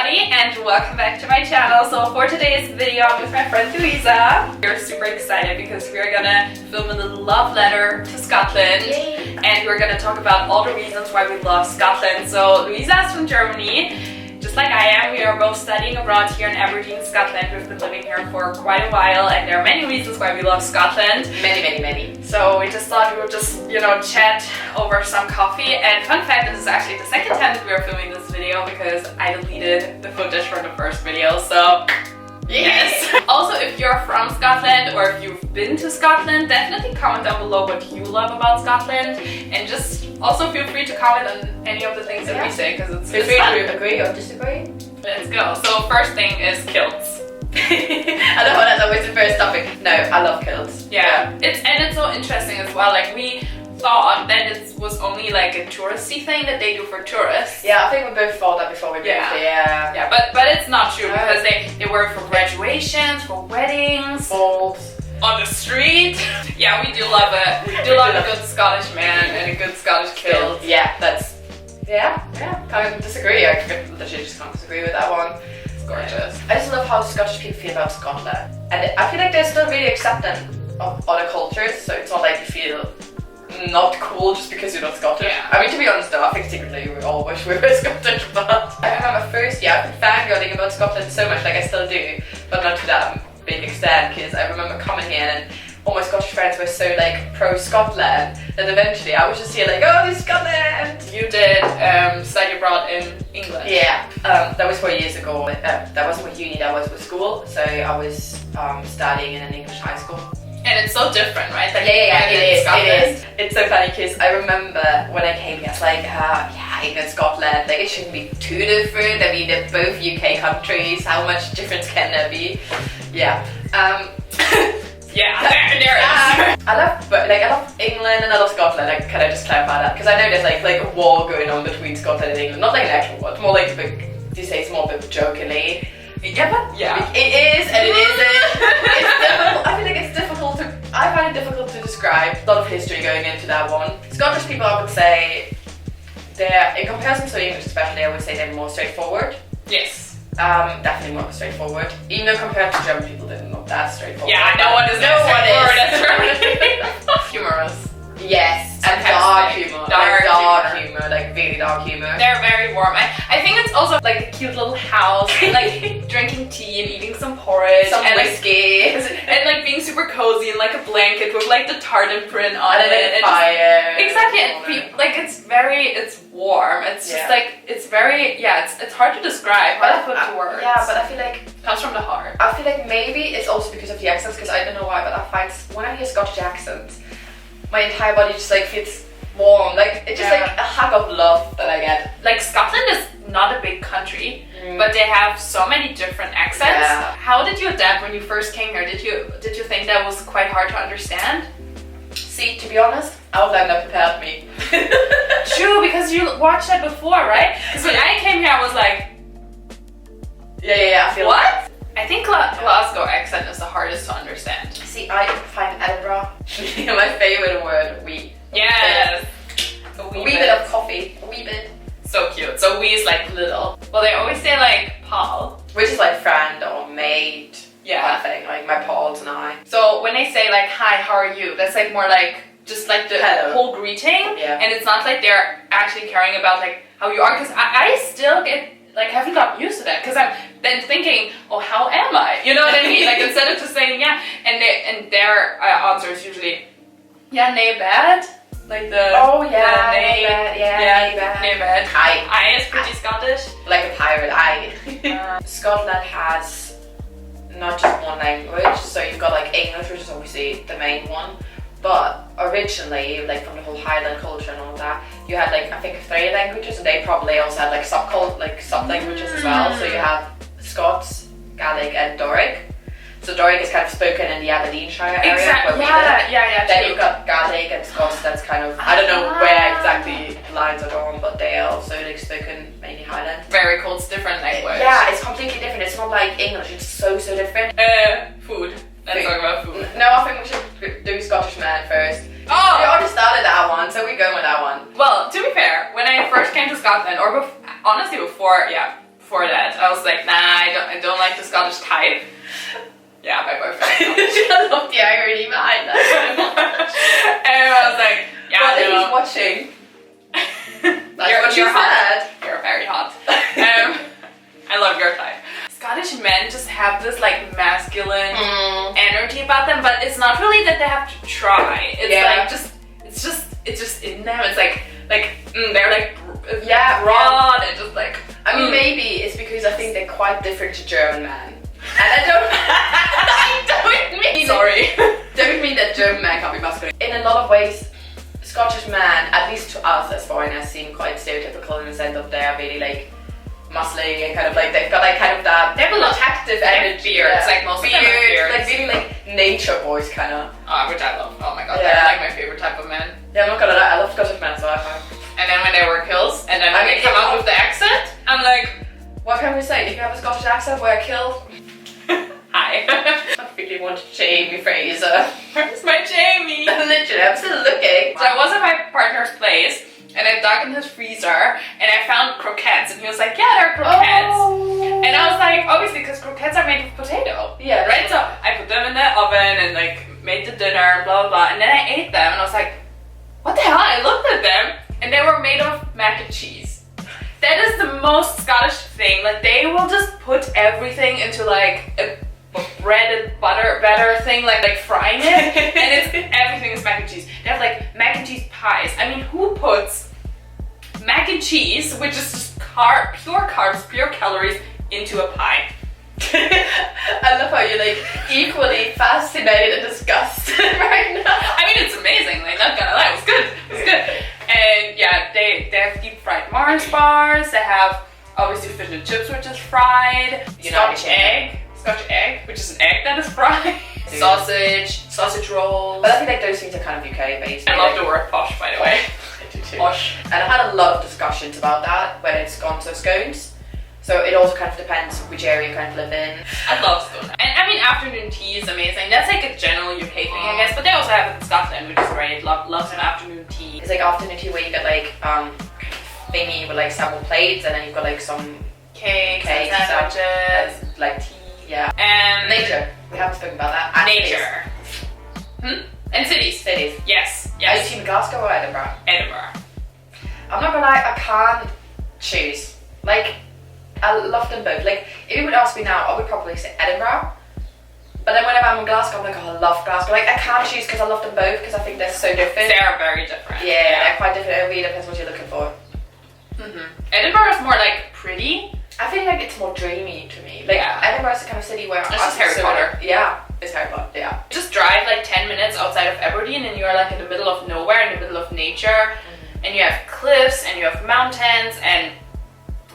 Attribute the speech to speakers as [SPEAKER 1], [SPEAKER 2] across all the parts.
[SPEAKER 1] everybody and welcome back to my channel. So for today's video I'm with my friend Louisa. We're super excited because we're gonna film a little love letter to Scotland.
[SPEAKER 2] Yay.
[SPEAKER 1] And we're gonna talk about all the reasons why we love Scotland. So Louisa is from Germany. Just like I am, we are both studying abroad here in Aberdeen, Scotland. We've been living here for quite a while and there are many reasons why we love Scotland.
[SPEAKER 2] Many.
[SPEAKER 1] So we just thought we would just, chat over some coffee. And fun fact, this is actually the second time that we are filming this video because I deleted the footage from the first video, so yes. Also, if you're from Scotland or if you've been to Scotland, definitely comment down below what you love about Scotland, and just also feel free to comment on any of the things that we say because it's
[SPEAKER 2] free
[SPEAKER 1] fun.
[SPEAKER 2] to agree or disagree.
[SPEAKER 1] Let's go. So first thing is kilts.
[SPEAKER 2] I know that's always the first topic. No, I love kilts.
[SPEAKER 1] Yeah, it's so interesting as well. Like we thought that it was only like a touristy thing that they do for tourists.
[SPEAKER 2] Yeah, I think we both thought that before we moved here.
[SPEAKER 1] Yeah, but it's not true because they wear it for graduations, for weddings,
[SPEAKER 2] balls,
[SPEAKER 1] on the street. Yeah, we do love it. We do love a good Scottish man and a good Scottish kilt.
[SPEAKER 2] Yeah, can't disagree. I literally just can't disagree with that one.
[SPEAKER 1] It's gorgeous.
[SPEAKER 2] I just love how Scottish people feel about Scotland, and I feel like they're still really accepting of other cultures. So it's not like you feel not cool just because you're not Scottish.
[SPEAKER 1] Yeah.
[SPEAKER 2] I mean, to be honest though, I think secretly we all wish we were Scottish, but I remember first year I've been fangirling about Scotland so much, like I still do, but not to that big extent, because I remember coming here and all my Scottish friends were so like pro-Scotland that eventually I was just here like, oh, this Scotland!
[SPEAKER 1] You did study abroad in England.
[SPEAKER 2] Yeah, that was 4 years ago. That wasn't with uni, that was with school, so I was studying in an English high school.
[SPEAKER 1] And it's so different, right? Like
[SPEAKER 2] It is. It's so funny because I remember when I came here, it's like, England, Scotland, like it shouldn't be too different. I mean, they're both UK countries. How much difference can there be? Yeah.
[SPEAKER 1] Yeah, there is.
[SPEAKER 2] I love England and I love Scotland. Like, can I just clarify that? Because I know there's like a war going on between Scotland and England. Not like an actual war. It's more like you say it's more a bit jokingly.
[SPEAKER 1] Yeah, but yeah.
[SPEAKER 2] It is and it isn't. It's difficult. I feel like it's difficult to. I find it difficult to describe. A lot of history going into that one. Scottish people, I would say, they're in comparison to English, especially, I would say they're more straightforward.
[SPEAKER 1] Yes.
[SPEAKER 2] Definitely more straightforward. Even though compared to German people, they're not that straightforward.
[SPEAKER 1] Yeah, no one is straightforward as German. Humorous.
[SPEAKER 2] Yes, and dark humor. Like really dark humor.
[SPEAKER 1] They're very warm. I think it's also like a cute little house, like drinking tea and eating some porridge,
[SPEAKER 2] some
[SPEAKER 1] and
[SPEAKER 2] whiskey,
[SPEAKER 1] and like being super cozy in like a blanket with like the tartan print on it,
[SPEAKER 2] and fire.
[SPEAKER 1] Exactly, and like it's warm. It's just like it's very it's hard to describe. Hard to put into words.
[SPEAKER 2] Yeah, but I feel like
[SPEAKER 1] it comes from the heart.
[SPEAKER 2] I feel like maybe it's also because of the accents, because I don't know why, but I find when I hear Scottish accents, my entire body just like feels warm, like it's just like a hug of love that I get.
[SPEAKER 1] Like Scotland is not a big country, but they have so many different accents.
[SPEAKER 2] Yeah.
[SPEAKER 1] How did you adapt when you first came here? Did you think that was quite hard to understand?
[SPEAKER 2] See, to be honest, Outlander prepared me.
[SPEAKER 1] True, because you watched that before, right? Because when I came here, I was like,
[SPEAKER 2] I feel
[SPEAKER 1] what? I think Glasgow accent is the hardest to understand.
[SPEAKER 2] See, I find Edinburgh my favorite word.
[SPEAKER 1] Yes.
[SPEAKER 2] A wee bit of coffee. A wee bit.
[SPEAKER 1] So cute. So we is like little. Well, they always say like pal,
[SPEAKER 2] which is like friend or mate.
[SPEAKER 1] Yeah.
[SPEAKER 2] Kind of thing. Like my pals and I.
[SPEAKER 1] So when they say like hi, how are you? That's like more like just like the whole greeting.
[SPEAKER 2] Yeah.
[SPEAKER 1] And it's not like they're actually caring about like how you are. Because I still haven't gotten used to that. Because I'm then thinking, oh, how am I? You know what I mean? Like instead of just saying and their answer is usually nee bad. Like the
[SPEAKER 2] nee bad.
[SPEAKER 1] Nee bad. I is pretty Scottish.
[SPEAKER 2] Like a pirate. Scotland has not just one language, so you've got like English, which is obviously the main one, but originally, like from the whole Highland culture and all that, you had like I think 3 languages, and they probably also had like sub languages as well. So you have Scots, Gaelic, and Doric. So Doric is kind of spoken in the Aberdeenshire area.
[SPEAKER 1] Exactly.
[SPEAKER 2] Then you've got Gaelic and Scots. That's kind of I don't know where exactly the lines are drawn, but they are also like spoken mainly Highland.
[SPEAKER 1] Very cool. It's different language.
[SPEAKER 2] Yeah, it's completely different. It's not like English. It's so different.
[SPEAKER 1] Food. Let's talk about food.
[SPEAKER 2] No, I think we should do Scottish man first.
[SPEAKER 1] Oh!
[SPEAKER 2] We already started that one, so we're going with that one.
[SPEAKER 1] Well, to be fair, when I first came to Scotland, or honestly before before that. I was like, nah, I don't like the Scottish type. Yeah, my boyfriend.
[SPEAKER 2] I love the irony behind that.
[SPEAKER 1] And I was like, yeah,
[SPEAKER 2] well,
[SPEAKER 1] no.
[SPEAKER 2] if he's watching, that's what you said.
[SPEAKER 1] You're very hot. I love your type. Scottish men just have this like masculine energy about them, but it's not really that they have to try. It's like it's just in them. It's like they're like broad and just like.
[SPEAKER 2] I mean, maybe it's because I think they're quite different to German men. And I don't don't mean that German men can't be masculine. In a lot of ways, Scottish men, at least to us as foreigners, seem quite stereotypical in the sense of they're really like muscly and kind of like they've got like kind of that protective energy.
[SPEAKER 1] Beards, like most of them have beards.
[SPEAKER 2] Like really like nature boys kind of.
[SPEAKER 1] Which I love. Oh my god, they're like my favorite type of men.
[SPEAKER 2] Yeah, I'm not gonna lie, I love Scottish men, so I find.
[SPEAKER 1] And then when they wear kilts, and then when they come out with the accent, I'm like,
[SPEAKER 2] what can we say? If you have a Scottish accent, wear a kilt.
[SPEAKER 1] Hi.
[SPEAKER 2] I really want Jamie Fraser.
[SPEAKER 1] Where's my Jamie?
[SPEAKER 2] Literally, I'm still looking.
[SPEAKER 1] So I was at my partner's place, and I dug in his freezer, and I found croquettes, and he was like, yeah, they're croquettes.
[SPEAKER 2] Oh.
[SPEAKER 1] And I was like, obviously, because croquettes are made with potato.
[SPEAKER 2] Yeah.
[SPEAKER 1] Right? So I put them in the oven, and like, made the dinner, and blah, blah, blah, and then I ate them, and I was like, what the hell? I looked at them, and they were made of mac and cheese. That is the most Scottish thing. Like, they will just put everything into like a breaded batter thing, like frying it, and everything is mac and cheese. They have like mac and cheese pies. I mean, who puts mac and cheese, which is just pure carbs, pure calories, into a pie?
[SPEAKER 2] I love how you're like equally fascinated and disgusted right now.
[SPEAKER 1] I mean, it's amazing. Like, not gonna lie, it was good. It was good. And yeah, they have deep fried Mars bars. They have obviously fish and chips, which is fried. Scotch egg, which is an egg that is fried. Sausage rolls.
[SPEAKER 2] But I think like those things are kind of UK based.
[SPEAKER 1] I love the word posh, by the way.
[SPEAKER 2] I do too.
[SPEAKER 1] Posh.
[SPEAKER 2] And I've had a lot of discussions about that when it's gone to scones. So it also kind of depends which area you kind of live in.
[SPEAKER 1] I love scone. And I mean, afternoon tea is amazing. That's like a general UK thing, I guess. But they also have it in Scotland, which is great. Love some afternoon tea.
[SPEAKER 2] It's like afternoon tea where you get like thingy with like several plates, and then you've got like some
[SPEAKER 1] cakes
[SPEAKER 2] sandwiches,
[SPEAKER 1] and
[SPEAKER 2] like tea. Yeah.
[SPEAKER 1] And
[SPEAKER 2] nature. We haven't spoken about that. And
[SPEAKER 1] nature. And cities.
[SPEAKER 2] Cities.
[SPEAKER 1] Yes.
[SPEAKER 2] Are you team Glasgow or Edinburgh?
[SPEAKER 1] Edinburgh.
[SPEAKER 2] I'm not gonna lie, I can't choose. Like, I love them both. Like, if you would ask me now, I would probably say Edinburgh. But then whenever I'm in Glasgow, I'm like, oh, I love Glasgow. Like, I can't choose because I love them both because I think they're so different.
[SPEAKER 1] They are very different.
[SPEAKER 2] Yeah, they're quite different. It really depends what you're looking for.
[SPEAKER 1] Edinburgh is more like pretty.
[SPEAKER 2] I feel like it's more dreamy to me. Like, Edinburgh is the kind of city where
[SPEAKER 1] it's just Harry Potter.
[SPEAKER 2] Yeah, it's Harry Potter, yeah.
[SPEAKER 1] Just drive like 10 minutes outside of Aberdeen and you're like in the middle of nowhere, in the middle of nature. And you have cliffs and you have mountains, and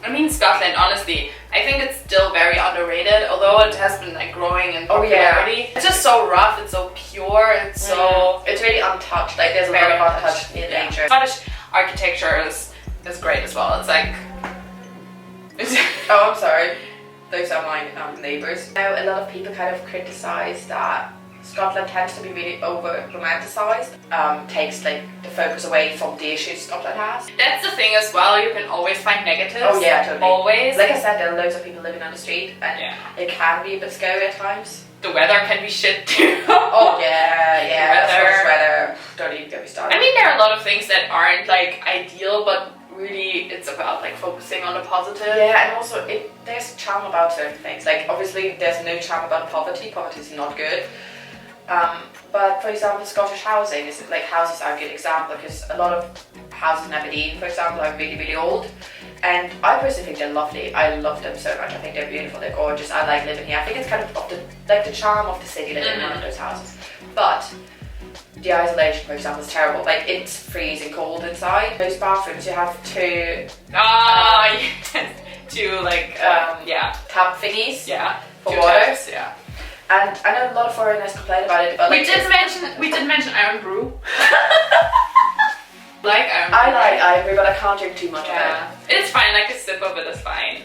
[SPEAKER 1] I mean, Scotland, honestly, I think it's still very underrated, although it has been like growing in popularity. It's just so rough, it's so pure, it's so...
[SPEAKER 2] It's really untouched, like there's a very untouched nature.
[SPEAKER 1] Scottish architecture is great as well. It's like...
[SPEAKER 2] Oh, I'm sorry. Those are my neighbours. Now, a lot of people kind of criticise that Scotland tends to be really over-romanticised. Takes like the focus away from the issues Scotland has.
[SPEAKER 1] That's the thing as well, you can always find negatives.
[SPEAKER 2] Oh yeah, totally.
[SPEAKER 1] Always.
[SPEAKER 2] Like I said, there are loads of people living on the street and it can be a bit scary at times.
[SPEAKER 1] The weather can be shit too.
[SPEAKER 2] Oh yeah. Scottish weather. Don't even get me started.
[SPEAKER 1] I mean, there are a lot of things that aren't like ideal, but really it's about like focusing on the positive.
[SPEAKER 2] Yeah, and also there's charm about certain things. Like obviously there's no charm about poverty. Poverty is not good. But for example, Scottish housing is like houses are a good example because a lot of houses in Aberdeen, for example, are really, really old. And I personally think they're lovely. I love them so much. I think they're beautiful. They're gorgeous. I like living here. I think it's kind of the charm of the city living in one of those houses. But the isolation, for example, is terrible. Like it's freezing cold inside. Those bathrooms, you have two.
[SPEAKER 1] Two like
[SPEAKER 2] tap thingies.
[SPEAKER 1] Yeah.
[SPEAKER 2] For water.
[SPEAKER 1] Taps, yeah.
[SPEAKER 2] And I know a lot of foreigners complain about it, but
[SPEAKER 1] we did mention Irn-Bru.
[SPEAKER 2] I like Irn-Bru, but I can't drink too much of it.
[SPEAKER 1] It's fine, like a sip of it is fine.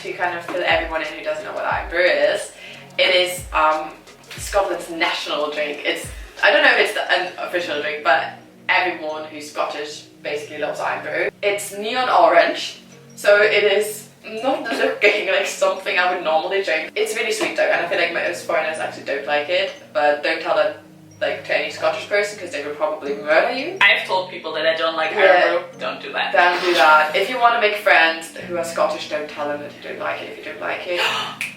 [SPEAKER 2] To kind of fill everyone in who doesn't know what Irn-Bru is, it is Scotland's national drink. I don't know if it's an official drink, but everyone who's Scottish basically loves Irn-Bru. It's neon orange, so it is not looking like something I would normally drink. It's really sweet though, and I feel like most foreigners actually don't like it, but don't tell that like to any Scottish person because they will probably murder you.
[SPEAKER 1] I've told people that I don't like Irn-Bru. Don't do that.
[SPEAKER 2] Don't do that. If you want to make friends who are Scottish, don't tell them that you don't like it if you don't like it.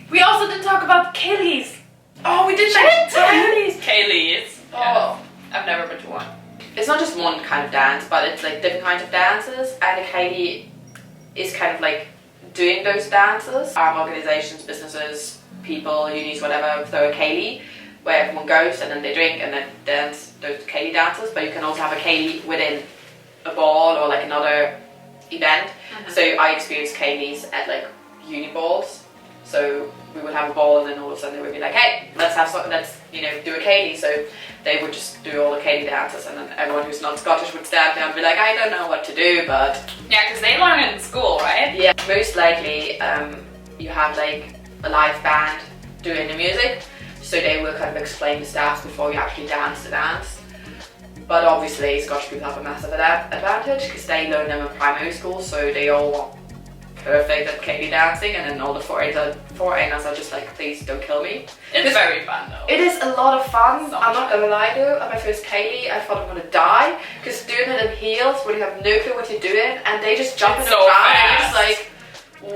[SPEAKER 1] We also didn't talk about Ceilidhs.
[SPEAKER 2] Oh, we did mention
[SPEAKER 1] Ceilidhs. Ceilidhs.
[SPEAKER 2] Oh.
[SPEAKER 1] Yeah. I've never been to one.
[SPEAKER 2] It's not just one kind of dance, but it's like different kinds of dances, and a Ceilidh is kind of like doing those dances. Organisations, businesses, people, unis, whatever, throw a Ceilidh where everyone goes and then they drink and then dance those Ceilidh dances, but you can also have a Ceilidh within a ball or like another event. So I experienced Ceilidhs at like uni balls. So we would have a ball and then all of a sudden they would be like, hey, let's have something, let's, you know, do a Ceilidh. So they would just do all the Ceilidh dances and then everyone who's not Scottish would stand there and be like, I don't know what to do, but...
[SPEAKER 1] Yeah, because they learn it in school, right?
[SPEAKER 2] Yeah, most likely you have like a live band doing the music, so they will kind of explain the steps before you actually dance the dance. But obviously Scottish people have a massive advantage because they learn them in primary school, so they all want perfect at Ceilidh dancing, and then all the foreigners are just like, please don't kill me.
[SPEAKER 1] It's very fun though.
[SPEAKER 2] It is a lot of fun.
[SPEAKER 1] So
[SPEAKER 2] I'm not gonna lie though, at my first Ceilidh I thought I'm gonna die because doing it in heels where you have no clue what you're doing and they just jump in the ground and you're just like,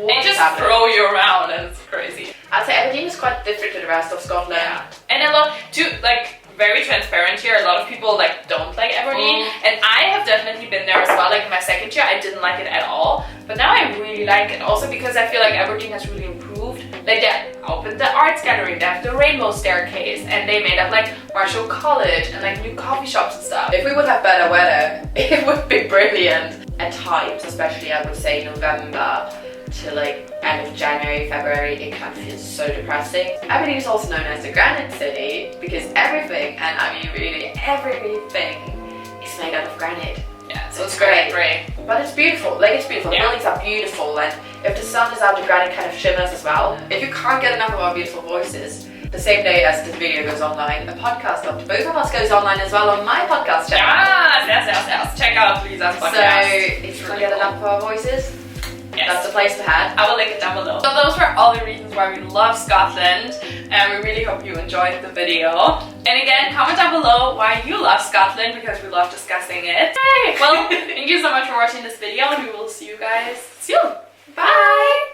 [SPEAKER 1] they just throw you around and it's crazy.
[SPEAKER 2] I'd say Aberdeen is quite different to the rest of Scotland.
[SPEAKER 1] Yeah. And a lot, too, like, very transparent here, a lot of people like don't like Aberdeen, and I have definitely been there as well. Like in my second year I didn't like it at all, but now I really like it, also because I feel like Aberdeen has really improved. Like they opened the arts gallery, they have the rainbow staircase, and they made up like Marshall College and like new coffee shops and stuff.
[SPEAKER 2] If we would have better weather, it would be brilliant. At times, especially I would say November to like end of January, February, it kind of feels so depressing. Aberdeen is also known as the Granite City because everything, and I mean really everything, is made out of granite.
[SPEAKER 1] Yeah, so it's
[SPEAKER 2] great.
[SPEAKER 1] great.
[SPEAKER 2] But it's beautiful, like it's beautiful, the buildings are beautiful, and if the sun is out, the granite kind of shimmers as well. If you can't get enough of our beautiful voices, the same day as this video goes online, a podcast of both of us goes online as well on my podcast channel.
[SPEAKER 1] Yes. Check out Lisa's podcast.
[SPEAKER 2] So if you can't get enough of our voices,
[SPEAKER 1] yes,
[SPEAKER 2] that's the place to head.
[SPEAKER 1] I will link it down below. So those were all the reasons why we love Scotland, and we really hope you enjoyed the video. And again, comment down below why you love Scotland, because we love discussing it. Hey! Well, thank you so much for watching this video, and we will see you guys soon. Bye!